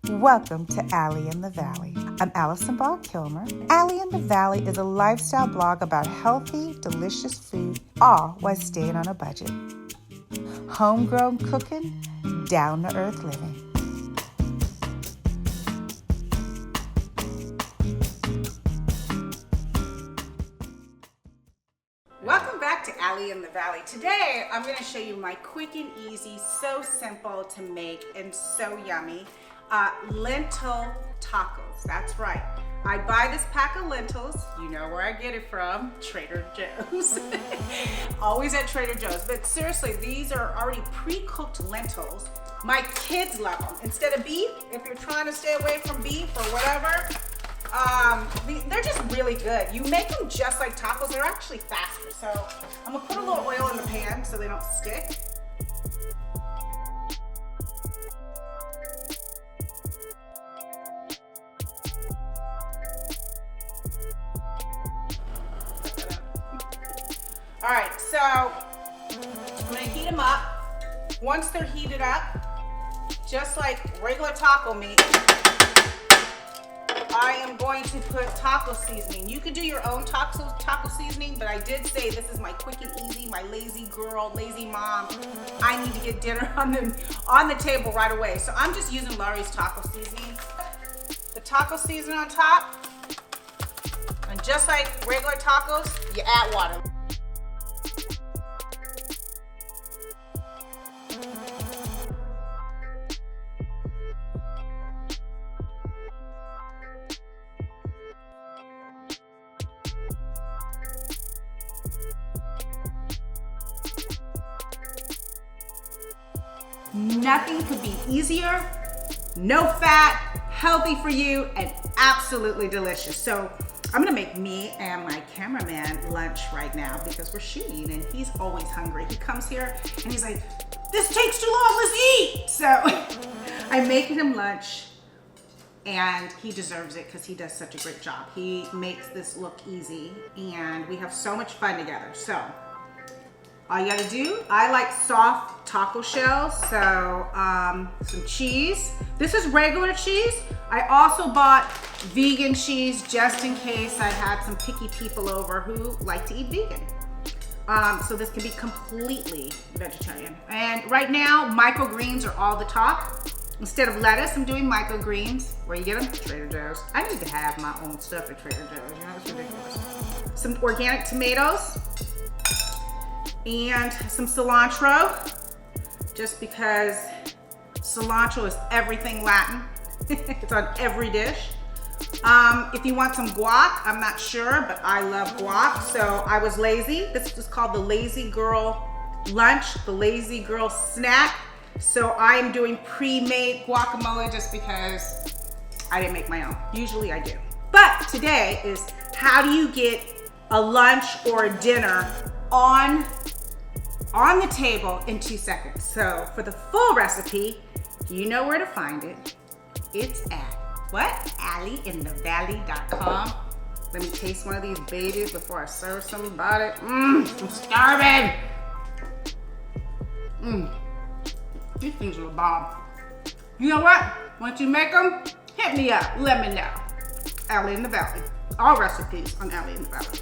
Welcome to Alley in the Valley. I'm Allison Ball Kilmer. Alley in the Valley is a lifestyle blog about healthy, delicious food, all while staying on a budget. Homegrown cooking, down-to-earth living. Welcome back to Alley in the Valley. Today, I'm going to show you my quick and easy, so simple to make and so yummy, lentil tacos. That's right. I buy this pack of lentils. You know where I get it from, Trader Joe's. Always at Trader Joe's. But seriously, these are already pre-cooked lentils. My kids love them. Instead of beef, if you're trying to stay away from beef or whatever, they're just really good. You make them just like tacos. They're actually faster. So I'm gonna put a little oil in the pan so they don't stick. All right, so I'm gonna heat them up. Once they're heated up, just like regular taco meat, I am going to put taco seasoning. You can do your own taco seasoning, but I did say this is my quick and easy, my lazy girl, lazy mom. I need to get dinner on the table right away. So I'm just using Lawry's taco seasoning. The taco seasoning on top, and just like regular tacos, you add water. Nothing could be easier, no fat, healthy for you, and absolutely delicious. So I'm gonna make me and my cameraman lunch right now because we're shooting and he's always hungry. He comes here and he's like, this takes too long, let's eat. So I'm making him lunch and he deserves it because he does such a great job. He makes this look easy and we have so much fun together. So all you gotta do, I like soft taco shells, so some cheese. This is regular cheese. I also bought vegan cheese just in case I had some picky people over who like to eat vegan. So this can be completely vegetarian. And right now, microgreens are all the talk. Instead of lettuce, I'm doing microgreens. Where you get them? Trader Joe's. I need to have my own stuff at Trader Joe's, you know, it's ridiculous. Some organic tomatoes. And some cilantro, just because cilantro is everything Latin. It's on every dish. If you want some guac, I'm not sure, but I love guac, so I was lazy. This is called the Lazy Girl Lunch, the Lazy Girl Snack. So I am doing pre-made guacamole just because I didn't make my own. Usually I do. But today is how do you get a lunch or a dinner on the table in 2 seconds. So for the full recipe, you know where to find it. It's at what? alleyinthevalley.com. Let me taste one of these babies before I serve somebody. I'm starving. These things are a bomb. You know what? Once you make them, hit me up. Let me know. Alley in the Valley. All recipes on Alley in the Valley.